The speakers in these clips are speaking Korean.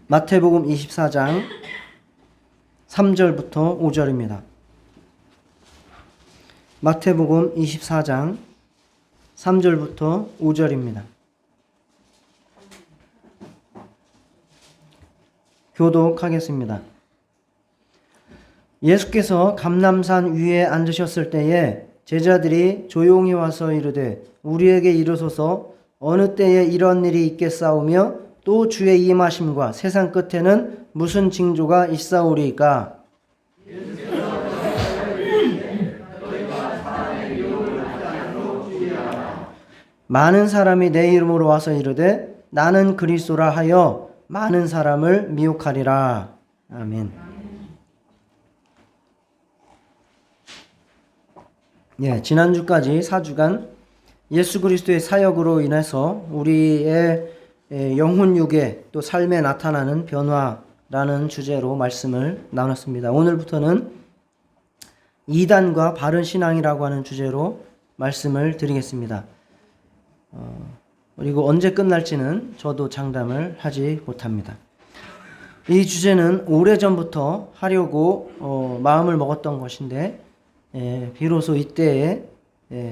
마태복음 24장 3절부터 5절입니다. 마태복음 24장 3절부터 5절입니다. 교독하겠습니다. 예수께서 감람산 위에 앉으셨을 때에 제자들이 조용히 와서 이르되 우리에게 이르소서 어느 때에 이런 일이 있겠사오며 또 주의 임하심과 세상 끝에는 무슨 징조가 있사오리이까? 많은 사람이 내 이름으로 와서 이르되 나는 그리스도라 하여 많은 사람을 미혹하리라. 아멘. 지난주까지 4주간 예수 그리스도의 사역으로 인해서 우리의 영혼 육에 또 삶에 나타나는 변화라는 주제로 말씀을 나눴습니다. 오늘부터는 이단과 바른 신앙이라고 하는 주제로 말씀을 드리겠습니다. 그리고 언제 끝날지는 저도 장담을 하지 못합니다. 이 주제는 오래전부터 하려고 마음을 먹었던 것인데 비로소 이때에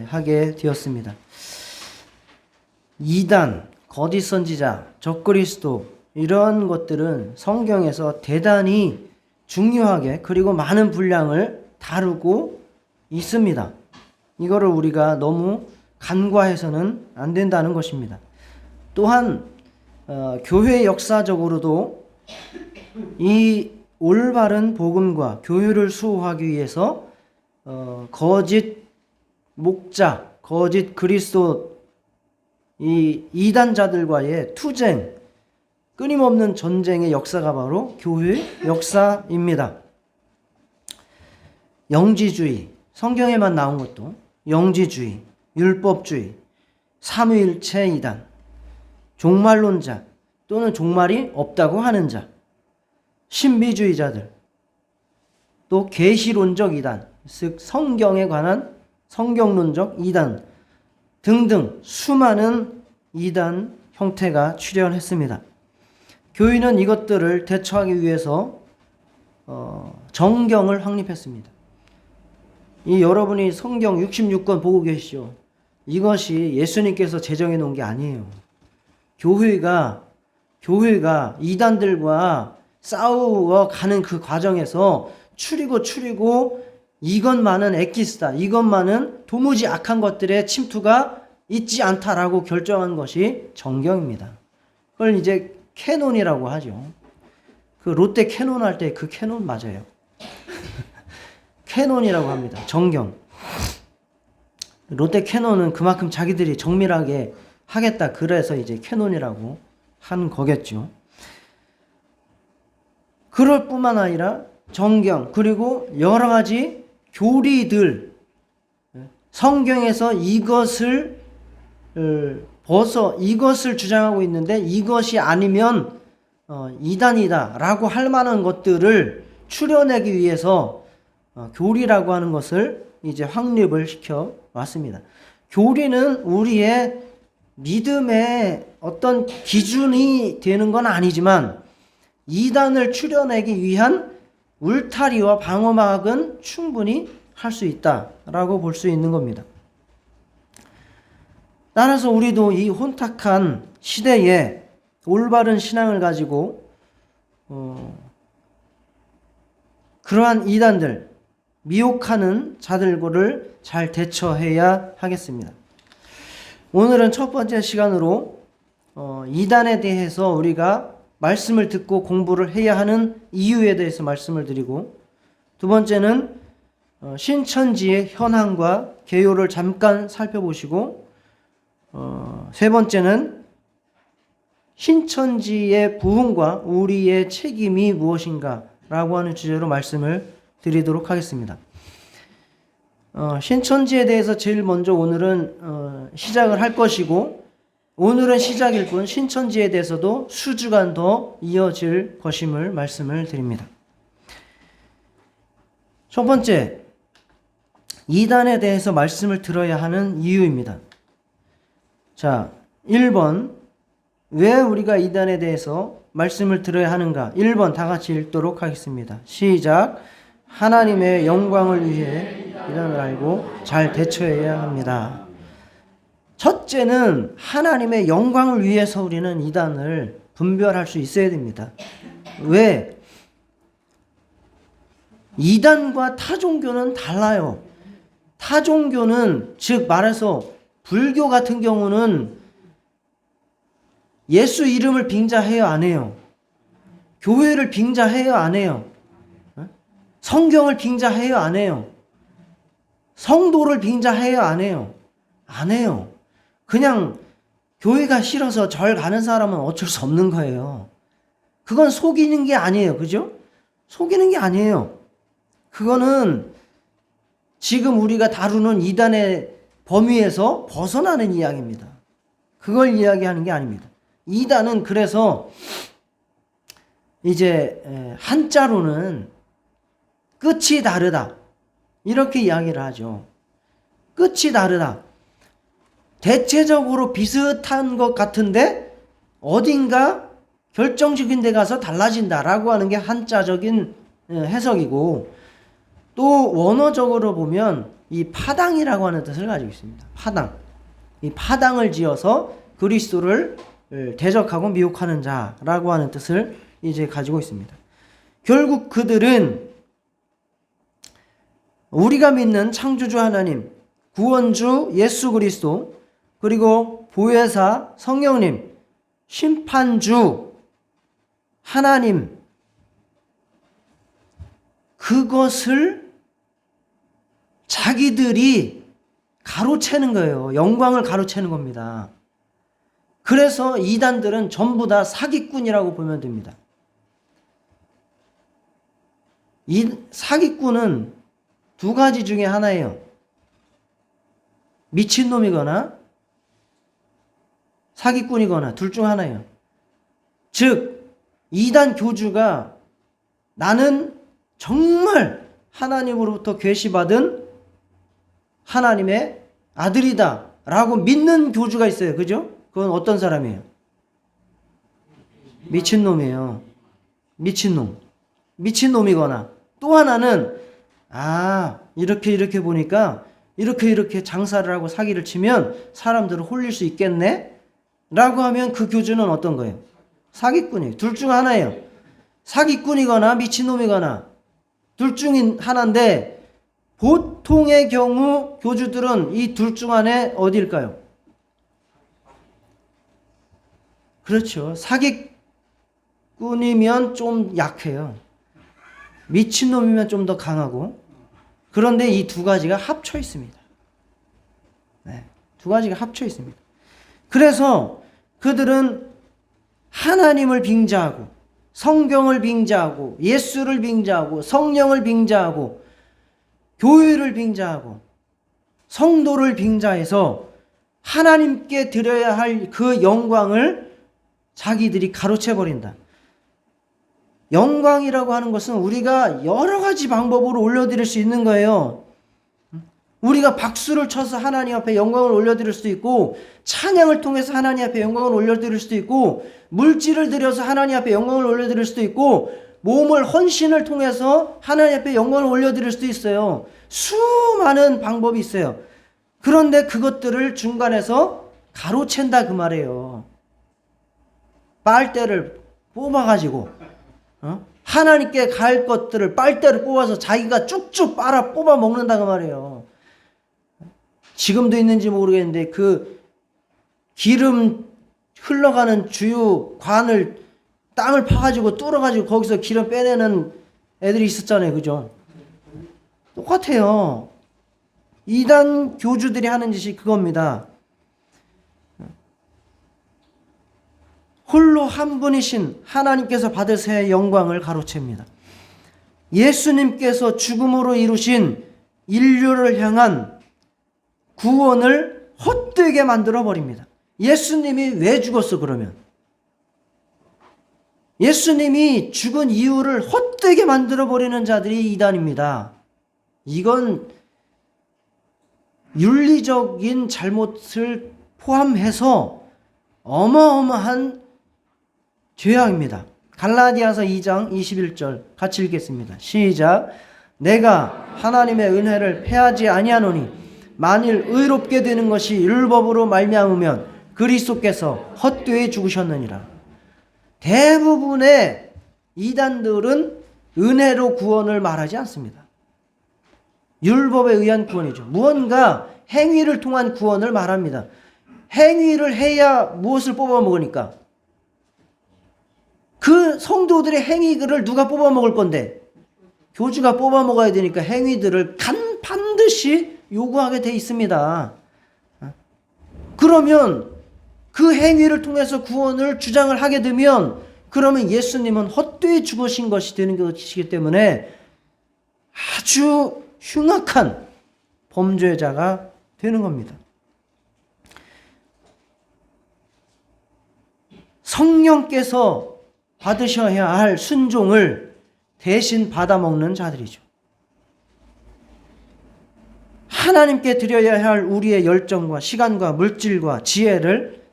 하게 되었습니다. 이단, 거짓 선지자, 적그리스도 이런 것들은 성경에서 대단히 중요하게 그리고 많은 분량을 다루고 있습니다. 이거를 우리가 너무 간과해서는 안 된다는 것입니다. 또한 교회 역사적으로도 이 올바른 복음과 교회를 수호하기 위해서 거짓 목자, 거짓 그리스도 이 이단자들과의 투쟁, 끊임없는 전쟁의 역사가 바로 교회 역사입니다. 영지주의, 성경에만 나온 것도 영지주의, 율법주의, 삼위일체 이단, 종말론자 또는 종말이 없다고 하는 자, 신비주의자들, 또 계시론적 이단, 즉 성경에 관한 성경론적 이단 등등 수많은 이단 형태가 출현했습니다. 교인은 이것들을 대처하기 위해서 정경을 확립했습니다. 여러분이 성경 66권 보고 계시죠? 이것이 예수님께서 제정해 놓은 게 아니에요. 교회가 이단들과 싸워가는 그 과정에서 추리고 이것만은 엑기스다, 이것만은 도무지 악한 것들의 침투가 있지 않다라고 결정한 것이 정경입니다. 그걸 이제 캐논이라고 하죠. 그 롯데 캐논 할 때 그 캐논 맞아요. 캐논이라고 합니다. 정경. 롯데 캐논은 그만큼 자기들이 정밀하게 하겠다. 그래서 이제 캐논이라고 한 거겠죠. 그럴 뿐만 아니라 정경 그리고 여러 가지 교리들, 성경에서 이것을 주장하고 있는데 이것이 아니면 이단이다 라고 할 만한 것들을 추려내기 위해서 교리라고 하는 것을 이제 확립을 시켜 왔습니다. 교리는 우리의 믿음의 어떤 기준이 되는 건 아니지만 이단을 추려내기 위한 울타리와 방어막은 충분히 할 수 있다라고 볼 수 있는 겁니다. 따라서 우리도 이 혼탁한 시대에 올바른 신앙을 가지고 그러한 이단들, 미혹하는 자들을 잘 대처해야 하겠습니다. 오늘은 첫 번째 시간으로 이단에 대해서 우리가 말씀을 듣고 공부를 해야 하는 이유에 대해서 말씀을 드리고, 두 번째는 신천지의 현황과 개요를 잠깐 살펴보시고, 세 번째는 신천지의 부흥과 우리의 책임이 무엇인가 라고 하는 주제로 말씀을 드리도록 하겠습니다. 신천지에 대해서 제일 먼저 오늘은 시작을 할 것이고, 오늘은 시작일 뿐 신천지에 대해서도 수주간 더 이어질 것임을 말씀을 드립니다. 첫 번째, 이단에 대해서 말씀을 들어야 하는 이유입니다. 자, 1번 왜 우리가 이단에 대해서 말씀을 들어야 하는가? 1번 다 같이 읽도록 하겠습니다. 시작. 하나님의 영광을 위해 이단을 알고 잘 대처해야 합니다. 첫째는 하나님의 영광을 위해서 우리는 이단을 분별할 수 있어야 됩니다. 왜? 이단과 타종교는 달라요. 타종교는 즉 말해서 불교 같은 경우는 예수 이름을 빙자해요, 안 해요? 교회를 빙자해요, 안 해요? 성경을 빙자해요, 안 해요? 성도를 빙자해요, 안 해요? 안 해요. 그냥 교회가 싫어서 절 가는 사람은 어쩔 수 없는 거예요. 그건 속이는 게 아니에요. 그죠? 속이는 게 아니에요. 그거는 지금 우리가 다루는 이단의 범위에서 벗어나는 이야기입니다. 그걸 이야기하는 게 아닙니다. 이단은 그래서 이제 한자로는 끝이 다르다. 이렇게 이야기를 하죠. 끝이 다르다. 대체적으로 비슷한 것 같은데 어딘가 결정적인 데 가서 달라진다라고 하는 게 한자적인 해석이고, 또 원어적으로 보면 이 파당이라고 하는 뜻을 가지고 있습니다. 파당. 이 파당을 지어서 그리스도를 대적하고 미혹하는 자라고 하는 뜻을 이제 가지고 있습니다. 결국 그들은 우리가 믿는 창조주 하나님, 구원주 예수 그리스도, 그리고 보혜사 성령님, 심판주 하나님, 그것을 자기들이 가로채는 거예요. 영광을 가로채는 겁니다. 그래서 이단들은 전부 다 사기꾼이라고 보면 됩니다. 이 사기꾼은 두 가지 중에 하나예요. 미친놈이거나 사기꾼이거나 둘 중 하나예요. 즉 이단 교주가 나는 정말 하나님으로부터 계시받은 하나님의 아들이다 라고 믿는 교주가 있어요. 그죠? 그건 어떤 사람이에요? 미친놈이에요. 미친놈이거나, 또 하나는 이렇게 보니까 이렇게 장사를 하고 사기를 치면 사람들을 홀릴 수 있겠네 라고 하면 그 교주는 어떤 거예요? 사기꾼이에요. 둘 중 하나예요. 사기꾼이거나 미친놈이거나 둘 중 하나인데, 보통의 경우 교주들은 이 둘 중 안에 어디일까요? 그렇죠. 사기꾼이면 좀 약해요. 미친놈이면 좀 더 강하고. 그런데 이 두 가지가 합쳐 있습니다. 네, 두 가지가 합쳐 있습니다. 그래서 그들은 하나님을 빙자하고, 성경을 빙자하고, 예수를 빙자하고, 성령을 빙자하고, 교회를 빙자하고, 성도를 빙자해서 하나님께 드려야 할 그 영광을 자기들이 가로채버린다. 영광이라고 하는 것은 우리가 여러 가지 방법으로 올려드릴 수 있는 거예요. 우리가 박수를 쳐서 하나님 앞에 영광을 올려드릴 수도 있고, 찬양을 통해서 하나님 앞에 영광을 올려드릴 수도 있고, 물질을 들여서 하나님 앞에 영광을 올려드릴 수도 있고, 몸을 헌신을 통해서 하나님 앞에 영광을 올려드릴 수도 있어요. 수많은 방법이 있어요. 그런데 그것들을 중간에서 가로챈다 그 말이에요. 빨대를 뽑아가지고 하나님께 갈 것들을 빨대를 뽑아서 자기가 쭉쭉 뽑아 먹는다 그 말이에요. 지금도 있는지 모르겠는데 그 기름 흘러가는 주요 관을 땅을 파가지고 뚫어가지고 거기서 기름 빼내는 애들이 있었잖아요. 그죠? 똑같아요. 이단 교주들이 하는 짓이 그겁니다. 홀로 한 분이신 하나님께서 받으셔야 영광을 가로챕니다. 예수님께서 죽음으로 이루신 인류를 향한 구원을 헛되게 만들어 버립니다. 예수님이 왜 죽었어 그러면? 예수님이 죽은 이유를 헛되게 만들어 버리는 자들이 이단입니다. 이건 윤리적인 잘못을 포함해서 어마어마한 죄악입니다. 갈라디아서 2장 21절 같이 읽겠습니다. 시작. 내가 하나님의 은혜를 패하지 아니하노니 만일 의롭게 되는 것이 율법으로 말미암으면 그리스도께서 헛되이 죽으셨느니라. 대부분의 이단들은 은혜로 구원을 말하지 않습니다. 율법에 의한 구원이죠. 무언가 행위를 통한 구원을 말합니다. 행위를 해야 무엇을 뽑아 먹으니까? 그 성도들의 행위들을 누가 뽑아 먹을 건데? 교주가 뽑아 먹어야 되니까 행위들을 반드시 요구하게 돼 있습니다. 그러면 그 행위를 통해서 구원을 주장을 하게 되면 그러면 예수님은 헛되이 죽으신 것이 되는 것이기 때문에 아주 흉악한 범죄자가 되는 겁니다. 성령께서 받으셔야 할 순종을 대신 받아먹는 자들이죠. 하나님께 드려야 할 우리의 열정과 시간과 물질과 지혜를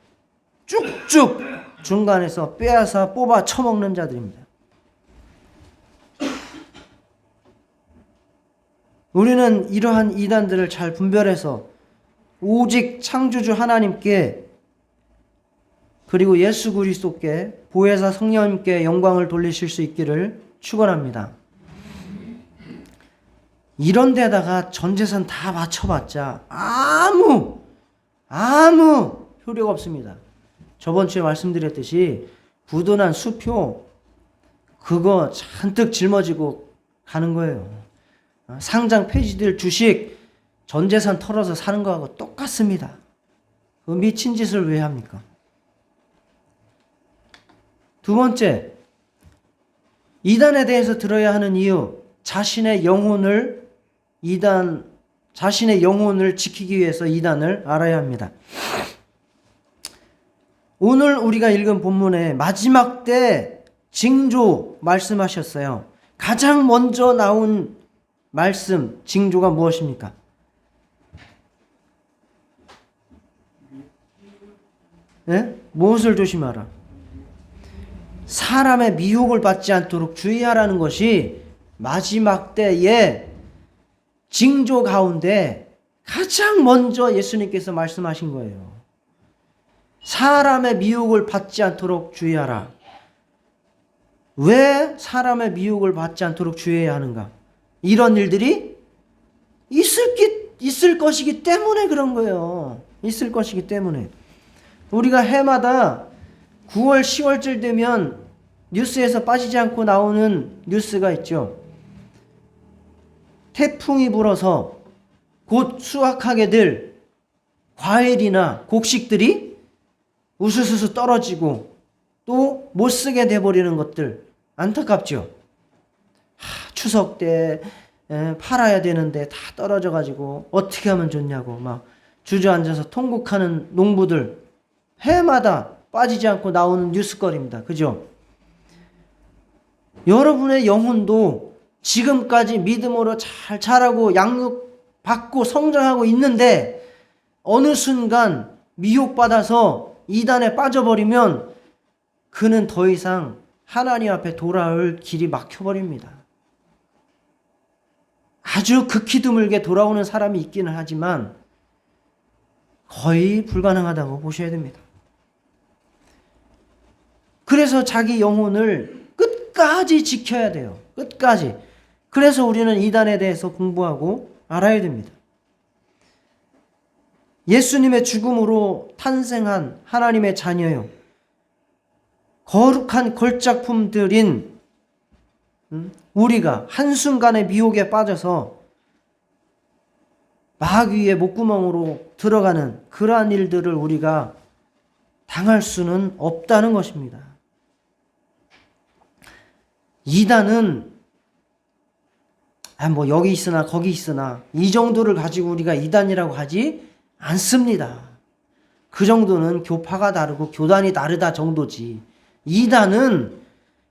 쭉쭉 중간에서 빼앗아 뽑아 처먹는 자들입니다. 우리는 이러한 이단들을 잘 분별해서 오직 창조주 하나님께 그리고 예수 그리스도께 보혜사 성령님께 영광을 돌리실 수 있기를 축원합니다. 이런 데다가 전 재산 다 맞춰봤자 아무 효력가 없습니다. 저번 주에 말씀드렸듯이 부도난 수표 그거 잔뜩 짊어지고 가는 거예요. 상장 폐지될 주식 전 재산 털어서 사는 거하고 똑같습니다. 그 미친 짓을 왜 합니까? 두 번째, 이단에 대해서 들어야 하는 이유, 자신의 영혼을 지키기 위해서 이단을 알아야 합니다. 오늘 우리가 읽은 본문의 마지막 때 징조 말씀하셨어요. 가장 먼저 나온 말씀, 징조가 무엇입니까? 네? 무엇을 조심하라? 사람의 미혹을 받지 않도록 주의하라는 것이 마지막 때의 징조 가운데 가장 먼저 예수님께서 말씀하신 거예요. 사람의 미혹을 받지 않도록 주의하라. 왜 사람의 미혹을 받지 않도록 주의해야 하는가? 이런 일들이 있을 것이기 때문에 그런 거예요. 있을 것이기 때문에. 우리가 해마다 9월, 10월쯤 되면 뉴스에서 빠지지 않고 나오는 뉴스가 있죠. 태풍이 불어서 곧 수확하게 될 과일이나 곡식들이 우수수수 떨어지고 또 못 쓰게 돼버리는 것들 안타깝죠. 추석 때 팔아야 되는데 다 떨어져가지고 어떻게 하면 좋냐고 막 주저앉아서 통곡하는 농부들 해마다 빠지지 않고 나오는 뉴스거리입니다. 그죠? 여러분의 영혼도 지금까지 믿음으로 잘 자라고 양육받고 성장하고 있는데 어느 순간 미혹받아서 이단에 빠져버리면 그는 더 이상 하나님 앞에 돌아올 길이 막혀버립니다. 아주 극히 드물게 돌아오는 사람이 있기는 하지만 거의 불가능하다고 보셔야 됩니다. 그래서 자기 영혼을 끝까지 지켜야 돼요. 끝까지. 그래서 우리는 이단에 대해서 공부하고 알아야 됩니다. 예수님의 죽음으로 탄생한 하나님의 자녀요. 거룩한 걸작품들인 우리가 한순간의 미혹에 빠져서 마귀의 목구멍으로 들어가는 그러한 일들을 우리가 당할 수는 없다는 것입니다. 이단은 뭐 여기 있으나 거기 있으나 이 정도를 가지고 우리가 이단이라고 하지 않습니다. 그 정도는 교파가 다르고 교단이 다르다 정도지. 이단은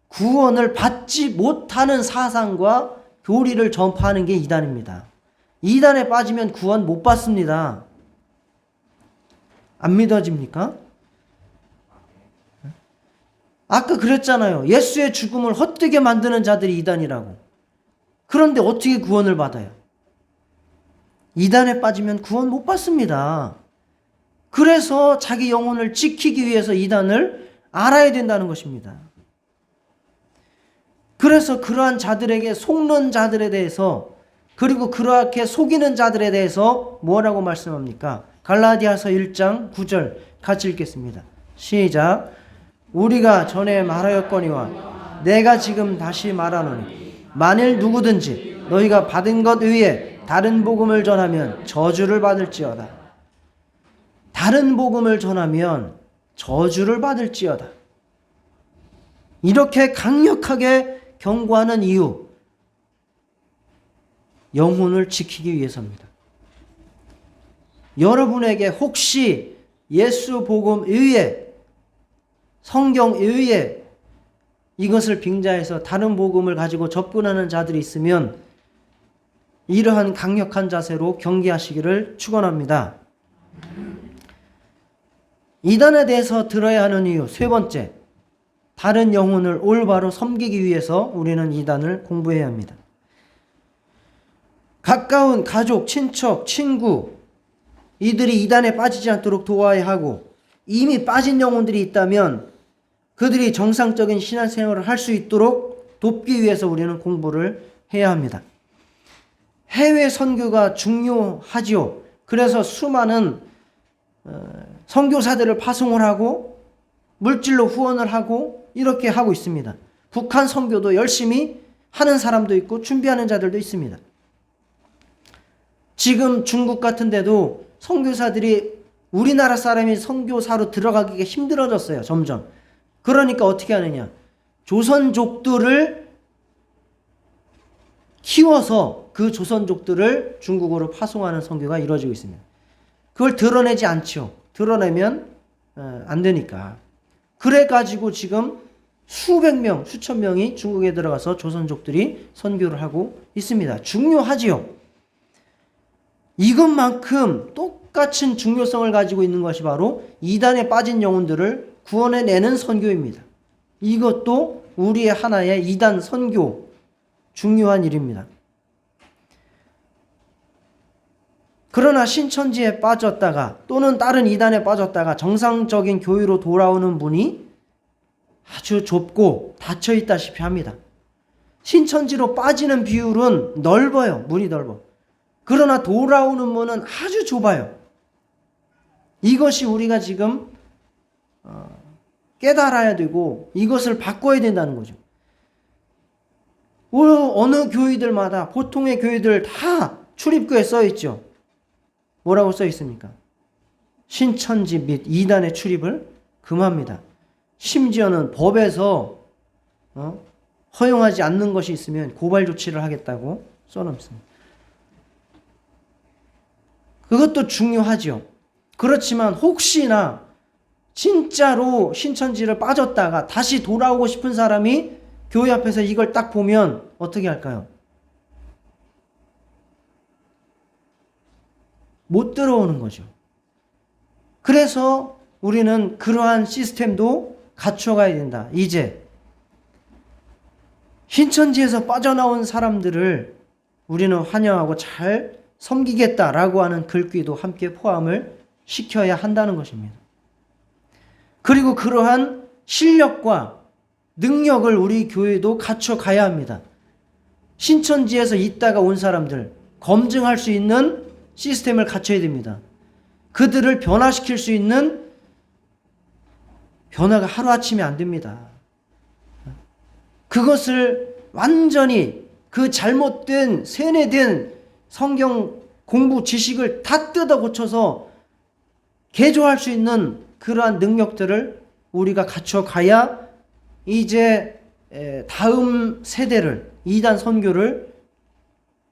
구원을 받지 못하는 사상과 교리를 전파하는 게 이단입니다. 이단에 빠지면 구원 못 받습니다. 안 믿어집니까? 아까 그랬잖아요. 예수의 죽음을 헛되게 만드는 자들이 이단이라고. 그런데 어떻게 구원을 받아요? 이단에 빠지면 구원 못 받습니다. 그래서 자기 영혼을 지키기 위해서 이단을 알아야 된다는 것입니다. 그래서 그러한 자들에게 속는 자들에 대해서, 그리고 그렇게 속이는 자들에 대해서 뭐라고 말씀합니까? 갈라디아서 1장 9절 같이 읽겠습니다. 시작. 우리가 전에 말하였거니와 내가 지금 다시 말하노니 만일 누구든지 너희가 받은 것 외에 다른 복음을 전하면 저주를 받을지어다. 다른 복음을 전하면 저주를 받을지어다. 이렇게 강력하게 경고하는 이유, 영혼을 지키기 위해서입니다. 여러분에게 혹시 예수 복음 외에, 성경 외에 이것을 빙자해서 다른 복음을 가지고 접근하는 자들이 있으면 이러한 강력한 자세로 경계하시기를 축원합니다. 이단에 대해서 들어야 하는 이유 세 번째, 다른 영혼을 올바로 섬기기 위해서 우리는 이단을 공부해야 합니다. 가까운 가족, 친척, 친구, 이들이 이단에 빠지지 않도록 도와야 하고, 이미 빠진 영혼들이 있다면 그들이 정상적인 신앙생활을 할 수 있도록 돕기 위해서 우리는 공부를 해야 합니다. 해외 선교가 중요하지요. 그래서 수많은 선교사들을 파송을 하고 물질로 후원을 하고 이렇게 하고 있습니다. 북한 선교도 열심히 하는 사람도 있고 준비하는 자들도 있습니다. 지금 중국 같은 데도 선교사들이 우리나라 사람이 선교사로 들어가기가 힘들어졌어요. 점점. 그러니까 어떻게 하느냐. 조선족들을 키워서 그 조선족들을 중국으로 파송하는 선교가 이루어지고 있습니다. 그걸 드러내지 않죠. 드러내면 안 되니까. 그래가지고 지금 수백 명, 수천 명이 중국에 들어가서 조선족들이 선교를 하고 있습니다. 중요하지요. 이것만큼 똑같은 중요성을 가지고 있는 것이 바로 이단에 빠진 영혼들을 구원해내는 선교입니다. 이것도 우리의 하나의 이단 선교, 중요한 일입니다. 그러나 신천지에 빠졌다가 또는 다른 이단에 빠졌다가 정상적인 교회로 돌아오는 문이 아주 좁고 닫혀 있다시피 합니다. 신천지로 빠지는 비율은 넓어요. 문이 넓어. 그러나 돌아오는 문은 아주 좁아요. 이것이 우리가 지금 깨달아야 되고 이것을 바꿔야 된다는 거죠. 어느 교회들마다 보통의 교회들 다 출입구에 써 있죠. 뭐라고 써 있습니까? 신천지 및 이단의 출입을 금합니다. 심지어는 법에서 허용하지 않는 것이 있으면 고발 조치를 하겠다고 써놓습니다. 그것도 중요하죠. 그렇지만 혹시나 진짜로 신천지를 빠졌다가 다시 돌아오고 싶은 사람이 교회 앞에서 이걸 딱 보면 어떻게 할까요? 못 들어오는 거죠. 그래서 우리는 그러한 시스템도 갖춰가야 된다. 이제 신천지에서 빠져나온 사람들을 우리는 환영하고 잘 섬기겠다라고 하는 글귀도 함께 포함을 시켜야 한다는 것입니다. 그리고 그러한 실력과 능력을 우리 교회도 갖춰가야 합니다. 신천지에서 있다가 온 사람들 검증할 수 있는 시스템을 갖춰야 됩니다. 그들을 변화시킬 수 있는 변화가 하루아침에 안 됩니다. 그것을 완전히 그 잘못된 세뇌된 성경 공부 지식을 다 뜯어 고쳐서 개조할 수 있는 그러한 능력들을 우리가 갖춰가야 이제 다음 세대를 이단 선교를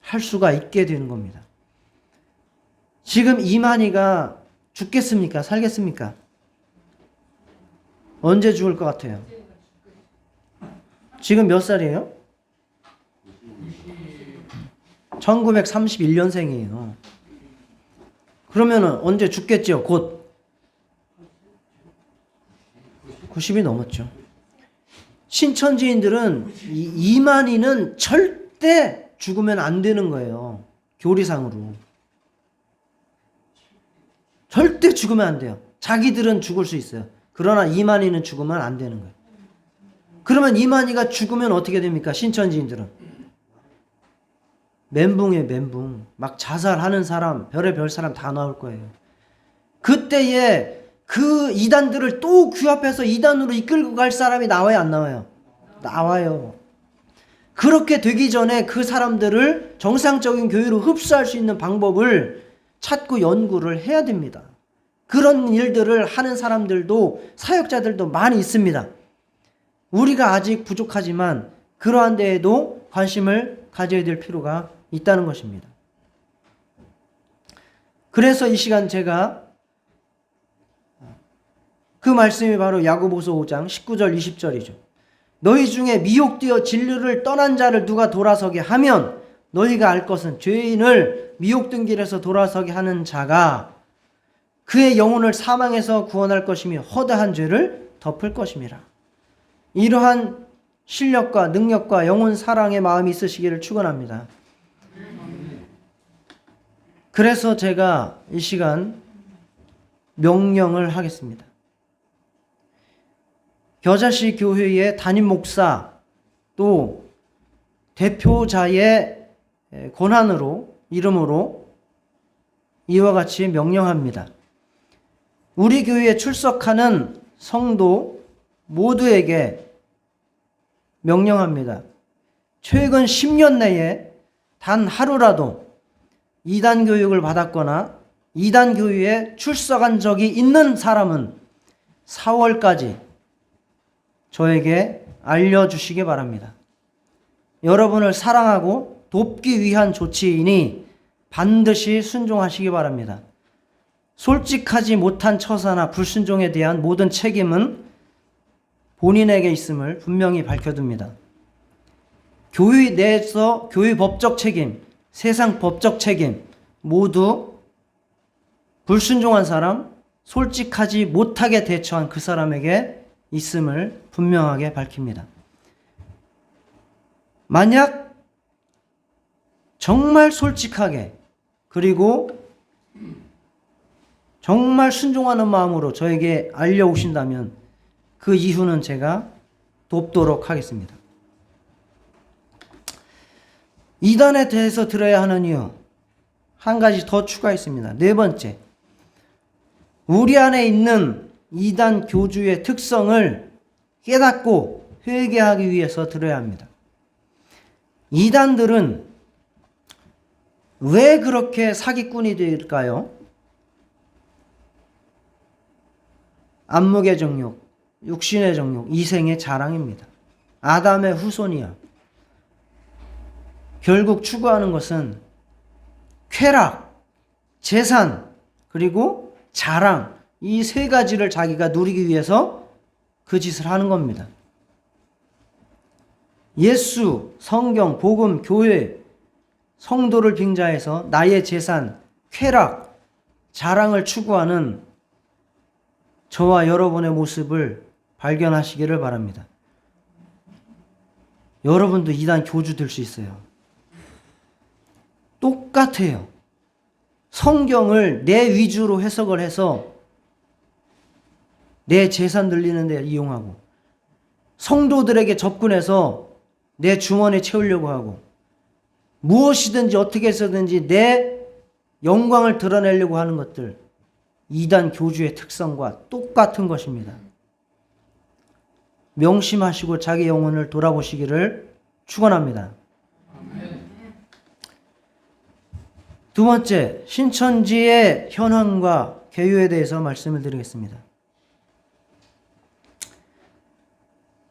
할 수가 있게 되는 겁니다. 지금 이만희가 죽겠습니까? 살겠습니까? 언제 죽을 것 같아요? 지금 몇 살이에요? 1931년생이에요. 그러면은 언제 죽겠죠? 곧 90이 넘었죠. 신천지인들은 이만희는 절대 죽으면 안 되는 거예요. 교리상으로. 절대 죽으면 안 돼요. 자기들은 죽을 수 있어요. 그러나 이만희는 죽으면 안 되는 거예요. 그러면 이만희가 죽으면 어떻게 됩니까? 신천지인들은. 멘붕이에요, 멘붕. 막 자살하는 사람, 별의별 사람 다 나올 거예요. 그때에 그 이단들을 또 규합해서 이단으로 이끌고 갈 사람이 나와요, 안 나와요? 나와요. 그렇게 되기 전에 그 사람들을 정상적인 교회로 흡수할 수 있는 방법을 찾고 연구를 해야 됩니다. 그런 일들을 하는 사람들도, 사역자들도 많이 있습니다. 우리가 아직 부족하지만 그러한 데에도 관심을 가져야 될 필요가 있다는 것입니다. 그래서 이 시간 제가 그 말씀이 바로 야고보서 5장 19절 20절이죠. 너희 중에 미혹되어 진리를 떠난 자를 누가 돌아서게 하면 너희가 알 것은 죄인을 미혹된 길에서 돌아서게 하는 자가 그의 영혼을 사망에서 구원할 것이며 허다한 죄를 덮을 것임이라. 이러한 실력과 능력과 영혼 사랑의 마음이 있으시기를 축원합니다. 그래서 제가 이 시간 명령을 하겠습니다. 겨자씨 교회의 담임 목사 또 대표자의 권한으로 이름으로 이와 같이 명령합니다. 우리 교회에 출석하는 성도 모두에게 명령합니다. 최근 10년 내에 단 하루라도 이단 교육을 받았거나 이단 교회에 출석한 적이 있는 사람은 4월까지 저에게 알려주시기 바랍니다. 여러분을 사랑하고 돕기 위한 조치이니 반드시 순종하시기 바랍니다. 솔직하지 못한 처사나 불순종에 대한 모든 책임은 본인에게 있음을 분명히 밝혀둡니다. 교회 내에서 교회 법적 책임, 세상 법적 책임 모두 불순종한 사람, 솔직하지 못하게 대처한 그 사람에게 있음을 분명하게 밝힙니다. 만약 정말 솔직하게 그리고 정말 순종하는 마음으로 저에게 알려오신다면 그 이후는 제가 돕도록 하겠습니다. 이단에 대해서 들어야 하는 이유 한 가지 더 추가했습니다. 네 번째, 우리 안에 있는 이단 교주의 특성을 깨닫고 회개하기 위해서 들어야 합니다. 이단들은 왜 그렇게 사기꾼이 될까요? 안목의 정욕, 육신의 정욕, 이생의 자랑입니다. 아담의 후손이야. 결국 추구하는 것은 쾌락, 재산, 그리고 자랑, 이 세 가지를 자기가 누리기 위해서 그 짓을 하는 겁니다. 예수, 성경, 복음, 교회, 성도를 빙자해서 나의 재산, 쾌락, 자랑을 추구하는 저와 여러분의 모습을 발견하시기를 바랍니다. 여러분도 이단 교주 될 수 있어요. 똑같아요. 성경을 내 위주로 해석을 해서 내 재산 늘리는 데 이용하고 성도들에게 접근해서 내 주머니 채우려고 하고 무엇이든지 어떻게 해서든지 내 영광을 드러내려고 하는 것들, 이단 교주의 특성과 똑같은 것입니다. 명심하시고 자기 영혼을 돌아보시기를 축원합니다. 두 번째, 신천지의 현황과 개요에 대해서 말씀을 드리겠습니다.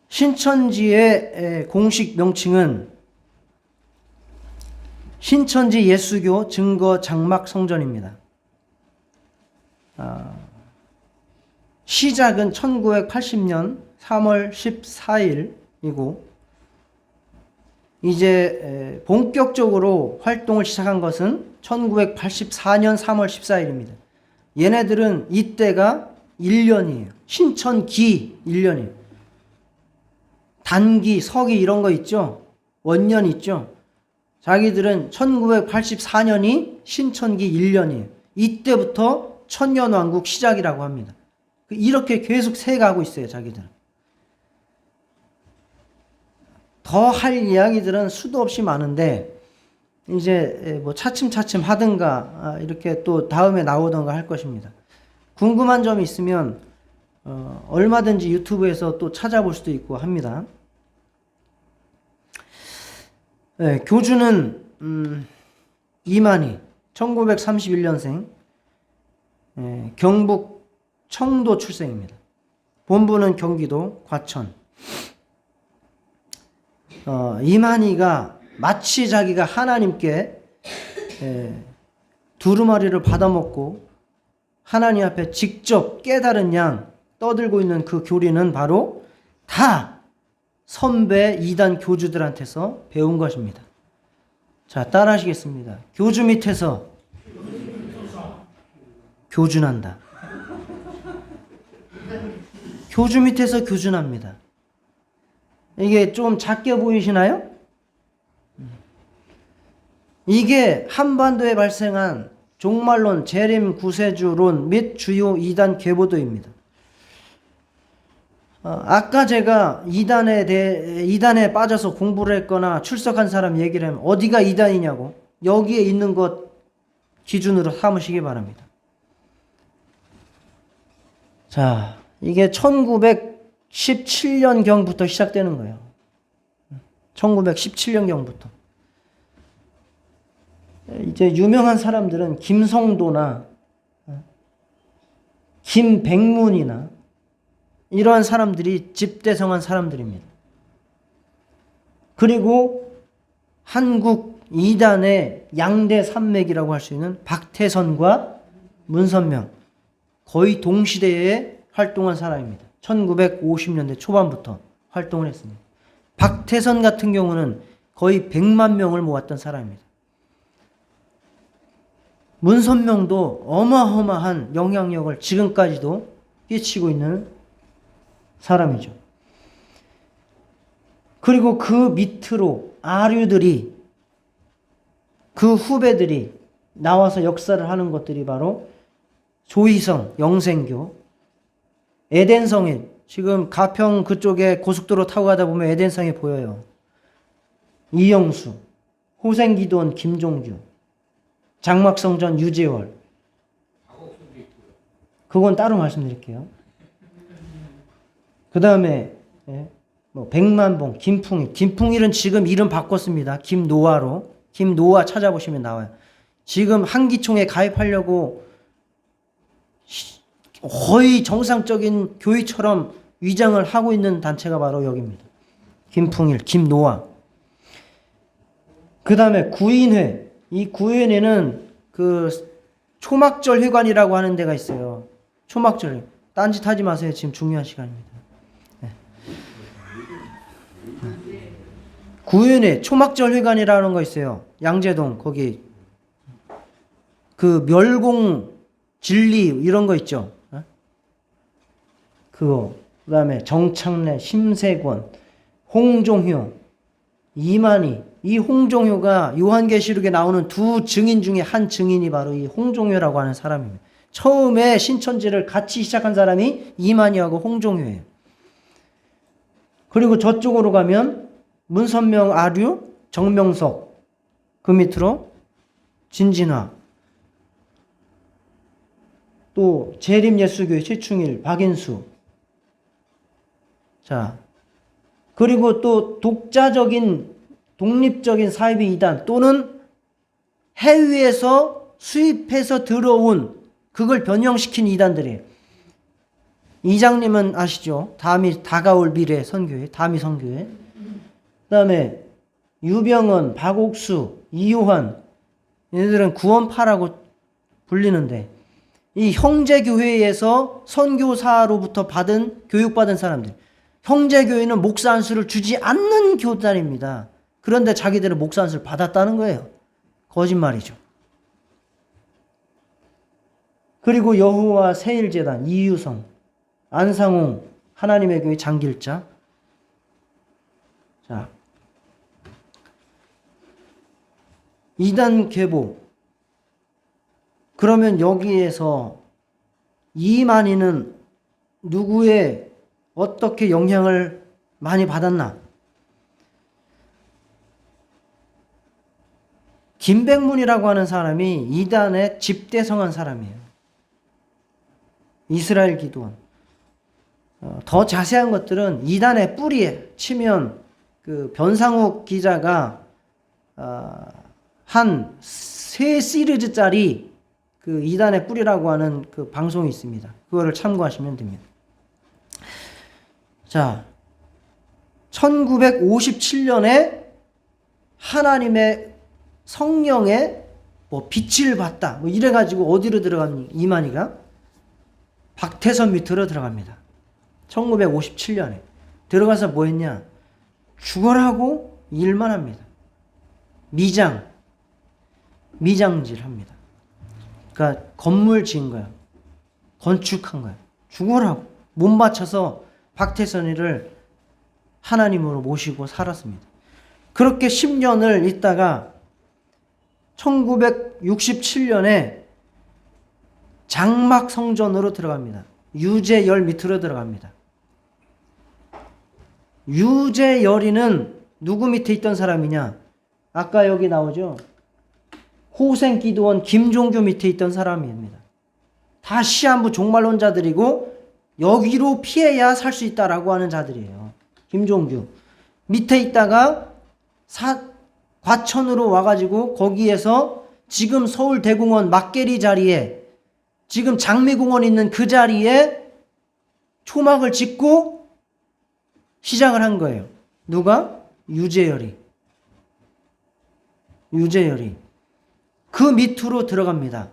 신천지의 공식 명칭은 신천지 예수교 증거 장막 성전입니다. 시작은 1980년 3월 14일이고 이제 본격적으로 활동을 시작한 것은 1984년 3월 14일입니다. 얘네들은 이때가 1년이에요. 신천기 1년이에요. 단기, 서기 이런 거 있죠. 원년 있죠. 자기들은 1984년이 신천기 1년이에요. 이때부터 천년왕국 시작이라고 합니다. 이렇게 계속 세가고 있어요, 자기들은. 더 할 이야기들은 수도 없이 많은데, 이제 뭐 차츰차츰 하든가, 이렇게 또 다음에 나오던가 할 것입니다. 궁금한 점이 있으면, 얼마든지 유튜브에서 또 찾아볼 수도 있고 합니다. 네, 교주는, 이만희, 1931년생, 경북 청도 출생입니다. 본부는 경기도 과천. 이만희가 마치 자기가 하나님께 두루마리를 받아먹고 하나님 앞에 직접 깨달은 양 떠들고 있는 그 교리는 바로 다 선배 이단 교주들한테서 배운 것입니다. 자, 따라 하시겠습니다. 교주 밑에서 교준한다. 교주 밑에서 교준합니다. 이게 좀 작게 보이시나요? 이게 한반도에 발생한 종말론, 재림 구세주론 및 주요 이단 계보도입니다. 아까 제가 이단에 빠져서 공부를 했거나 출석한 사람 얘기를 하면 어디가 이단이냐고 여기에 있는 것 기준으로 삼으시기 바랍니다. 자, 이게 1917년경부터 시작되는 거예요. 1917년경부터. 이제 유명한 사람들은 김성도나 김백문이나 이러한 사람들이 집대성한 사람들입니다. 그리고 한국 이단의 양대 산맥이라고 할 수 있는 박태선과 문선명 거의 동시대에 활동한 사람입니다. 1950년대 초반부터 활동을 했습니다. 박태선 같은 경우는 거의 100만 명을 모았던 사람입니다. 문선명도 어마어마한 영향력을 지금까지도 끼치고 있는 사람이죠. 그리고 그 밑으로 아류들이 그 후배들이 나와서 역사를 하는 것들이 바로 조희성, 영생교, 에덴성에 지금 가평 그쪽에 고속도로 타고 가다 보면 에덴성이 보여요. 이영수, 호생기도원 김종규, 장막성전 유재월. 그건 따로 말씀드릴게요. 그 다음에 뭐 백만봉, 김풍일. 김풍일은 지금 이름 바꿨습니다. 김노아로. 김노아 찾아보시면 나와요. 지금 한기총에 가입하려고 거의 정상적인 교회처럼 위장을 하고 있는 단체가 바로 여기입니다. 김풍일, 김노아. 그 다음에 구인회. 이 구인회는 그 초막절 회관이라고 하는 데가 있어요. 초막절. 딴짓 하지 마세요. 지금 중요한 시간입니다. 네. 구인회 초막절 회관이라는 거 있어요. 양재동 거기 그 멸공 진리 이런 거 있죠. 그거. 그 다음에 정창래, 심세권, 홍종효, 이만희. 이 홍종효가 요한계시록에 나오는 두 증인 중에 한 증인이 바로 이 홍종효라고 하는 사람입니다. 처음에 신천지를 같이 시작한 사람이 이만희하고 홍종효예요. 그리고 저쪽으로 가면 문선명 아류, 정명석, 그 밑으로 진진화, 또 재림예수교회 최충일, 박인수. 자, 그리고 또 독립적인 사이비 이단 또는 해외에서 수입해서 들어온 그걸 변형시킨 이단들이에요. 이장님은 아시죠? 다가올 미래 선교회, 다미 선교회. 그 다음에 유병헌, 박옥수, 이요한, 얘네들은 구원파라고 불리는데 이 형제교회에서 선교사로부터 교육받은 사람들. 형제교회는 목사 안수를 주지 않는 교단입니다. 그런데 자기들은 목사 안수를 받았다는 거예요. 거짓말이죠. 그리고 여호와 세일재단 이유성, 안상홍 하나님의 교회 장길자. 자, 이단 계보. 그러면 여기에서 이만희는 누구의 어떻게 영향을 많이 받았나? 김백문이라고 하는 사람이 이단의 집대성한 사람이에요. 이스라엘 기도원. 더 자세한 것들은 이단의 뿌리에 치면 그 변상욱 기자가 한 3시리즈짜리 그 이단의 뿌리라고 하는 그 방송이 있습니다. 그거를 참고하시면 됩니다. 자, 1957년에 하나님의 성령의 뭐 빛을 봤다. 뭐 이래가지고 어디로 들어갑니까? 이만희가 박태선 밑으로 들어갑니다. 1957년에 들어가서 뭐 했냐? 죽어라고 일만 합니다. 미장질 합니다. 그러니까 건물 지은 거야. 건축한 거야. 죽어라고 몸 바쳐서 박태선이를 하나님으로 모시고 살았습니다. 그렇게 10년을 있다가 1967년에 장막 성전으로 들어갑니다. 유재열 밑으로 들어갑니다. 유재열이는 누구 밑에 있던 사람이냐? 아까 여기 나오죠? 호생기도원 김종규 밑에 있던 사람입니다. 다 시한부 종말론자들이고 여기로 피해야 살 수 있다라고 하는 자들이에요. 김종규 밑에 있다가 과천으로 와가지고 거기에서 지금 서울대공원 막계리 자리에 지금 장미공원 있는 그 자리에 초막을 짓고 시작을 한 거예요. 누가? 유재열이. 그 밑으로 들어갑니다.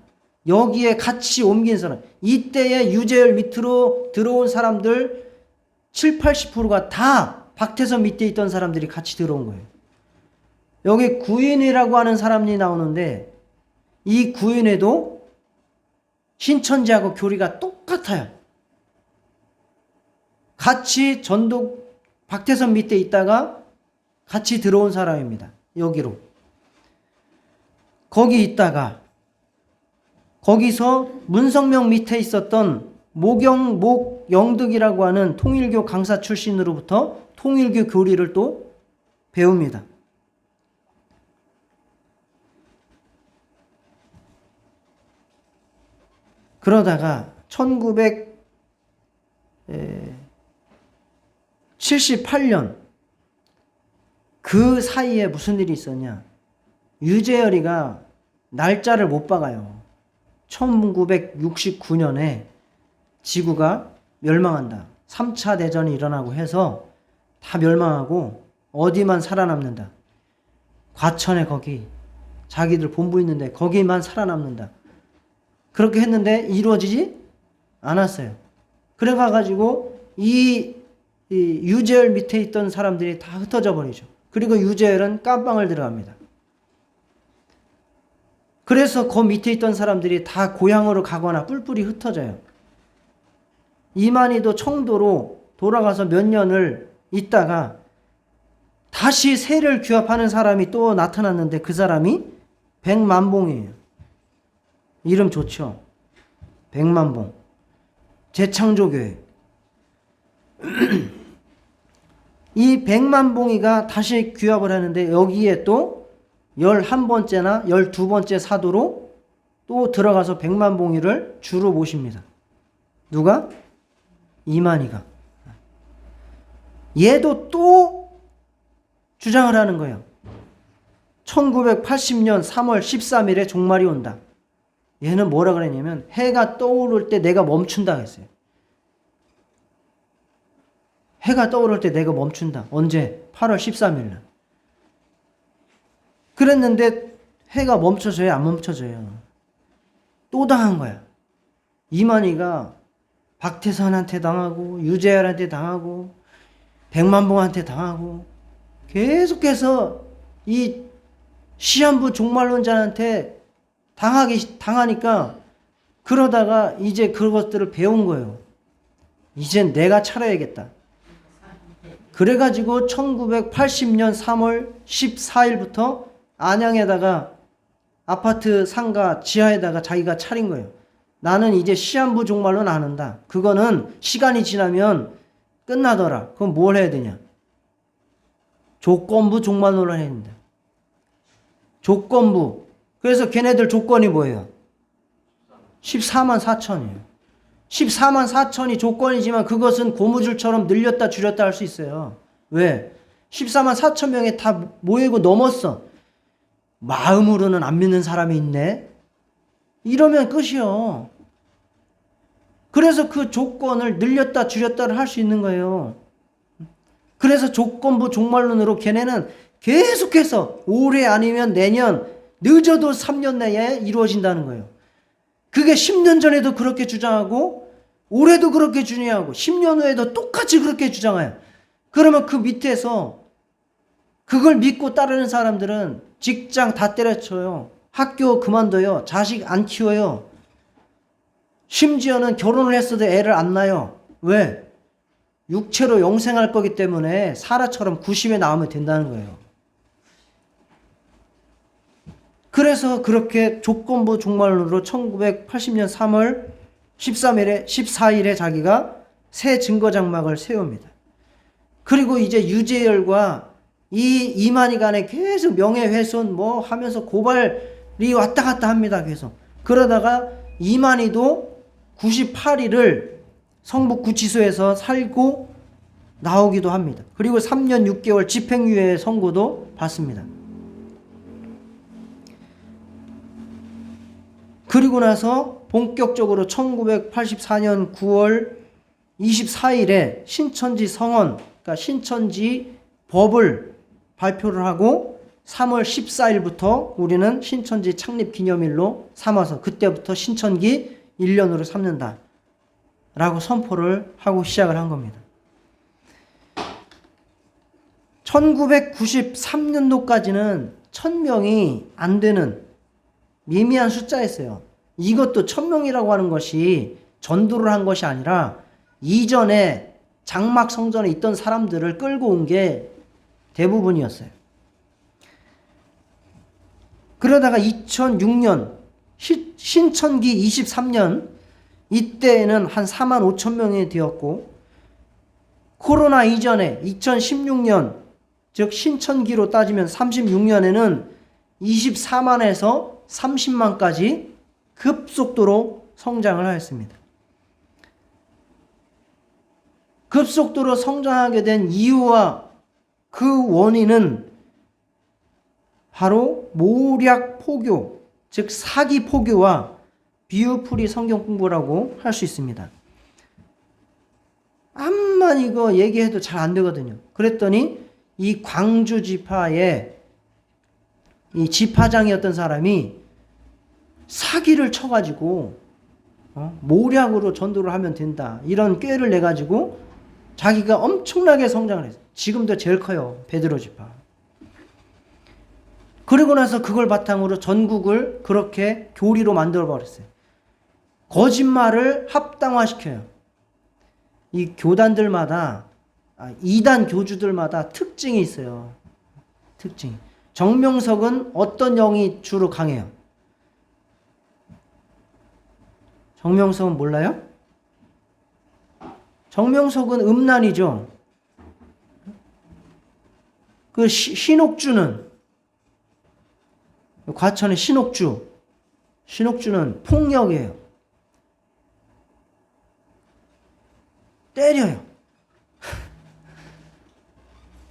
여기에 같이 옮긴 사람. 이때에 유재열 밑으로 들어온 사람들 7, 80%가 다 박태선 밑에 있던 사람들이 같이 들어온 거예요. 여기 구인이라고 하는 사람이 나오는데 이 구인에도 신천지하고 교리가 똑같아요. 같이 전독 박태선 밑에 있다가 같이 들어온 사람입니다. 여기로. 거기 있다가 거기서 문성명 밑에 있었던 목영득이라고 하는 통일교 강사 출신으로부터 통일교 교리를 또 배웁니다. 그러다가 1978년 그 사이에 무슨 일이 있었냐? 유재열이가 날짜를 못 박아요. 1969년에 지구가 멸망한다. 3차 대전이 일어나고 해서 다 멸망하고 어디만 살아남는다. 과천에 거기 자기들 본부 있는데 거기만 살아남는다. 그렇게 했는데 이루어지지 않았어요. 그래가지고 이 유재열 밑에 있던 사람들이 다 흩어져 버리죠. 그리고 유재열은 깜빵을 들어갑니다. 그래서 그 밑에 있던 사람들이 다 고향으로 가거나 뿔뿔이 흩어져요. 이만희도 청도로 돌아가서 몇 년을 있다가 다시 세를 규합하는 사람이 또 나타났는데 그 사람이 백만봉이에요. 이름 좋죠? 백만봉. 재창조교회. 이 백만봉이가 다시 규합을 하는데 여기에 또 11번째나 12번째 사도로 또 들어가서 백만봉이를 주로 모십니다. 누가? 이만희가. 얘도 또 주장을 하는 거예요. 1980년 3월 13일에 종말이 온다. 얘는 뭐라 그랬냐면 해가 떠오를 때 내가 멈춘다 했어요. 해가 떠오를 때 내가 멈춘다. 언제? 8월 13일 날. 그랬는데 해가 멈춰져요? 안 멈춰져요? 또 당한 거야. 이만희가 박태선한테 당하고 유재열한테 당하고 백만봉한테 당하고 계속해서 이 시한부 종말론자한테 당하니까 그러다가 이제 그것들을 배운 거예요. 이젠 내가 차려야겠다. 그래가지고 1980년 3월 14일부터 안양에다가 아파트 상가 지하에다가 자기가 차린 거예요. 나는 이제 시한부 종말론 안 한다. 그거는 시간이 지나면 끝나더라. 그럼 뭘 해야 되냐? 조건부 종말론을 해야 된다. 조건부. 그래서 걔네들 조건이 뭐예요? 14만 4천이에요. 14만 4천이 조건이지만 그것은 고무줄처럼 늘렸다 줄였다 할 수 있어요. 왜? 14만 4천 명이 다 모이고 넘었어. 마음으로는 안 믿는 사람이 있네. 이러면 끝이요. 그래서 그 조건을 늘렸다 줄였다를 할 수 있는 거예요. 그래서 조건부 종말론으로 걔네는 계속해서 올해 아니면 내년, 늦어도 3년 내에 이루어진다는 거예요. 그게 10년 전에도 그렇게 주장하고 올해도 그렇게 주장하고 10년 후에도 똑같이 그렇게 주장해요. 그러면 그 밑에서 그걸 믿고 따르는 사람들은 직장 다 때려쳐요. 학교 그만둬요. 자식 안 키워요. 심지어는 결혼을 했어도 애를 안 낳아요. 왜? 육체로 영생할 거기 때문에 사라처럼 90에 나오면 된다는 거예요. 그래서 그렇게 조건부 종말론으로 1980년 3월 14일에 자기가 새 증거장막을 세웁니다. 그리고 이제 유재열과 이 이만희 간에 계속 명예훼손 뭐 하면서 고발이 왔다 갔다 합니다. 계속. 그러다가 이만희도 98일을 성북구치소에서 살고 나오기도 합니다. 그리고 3년 6개월 집행유예 선고도 받습니다. 그리고 나서 본격적으로 1984년 9월 24일에 신천지 성원, 그러니까 신천지 법을 발표를 하고 3월 14일부터 우리는 신천지 창립 기념일로 삼아서 그때부터 신천기 1년으로 삼는다 라고 선포를 하고 시작을 한 겁니다. 1993년도까지는 1000명이 안 되는 미미한 숫자였어요. 이것도 1000명이라고 하는 것이 전도를 한 것이 아니라 이전에 장막 성전에 있던 사람들을 끌고 온 게 대부분이었어요. 그러다가 2006년 신천기 23년 이때에는 한 4만 5천 명이 되었고 코로나 이전에 2016년 즉 신천기로 따지면 36년에는 24만에서 30만까지 급속도로 성장을 하였습니다. 급속도로 성장하게 된 이유와 그 원인은 바로 모략 포교, 즉 사기 포교와 비유풀이 성경 공부라고 할 수 있습니다. 암만 이거 얘기해도 잘 안 되거든요. 그랬더니 이 광주 지파의 이 지파장이었던 사람이 사기를 쳐가지고 모략으로 전도를 하면 된다 이런 꾀를 내가지고 자기가 엄청나게 성장을 했어요. 지금도 제일 커요. 베드로 지파. 그리고 나서 그걸 바탕으로 전국을 그렇게 교리로 만들어 버렸어요. 거짓말을 합당화시켜요. 이 교단들마다 이단 교주들마다 특징이 있어요. 특징. 정명석은 어떤 영이 주로 강해요? 정명석은 몰라요? 정명석은 음란이죠. 그 신옥주는 과천의 신옥주는 폭력이에요. 때려요.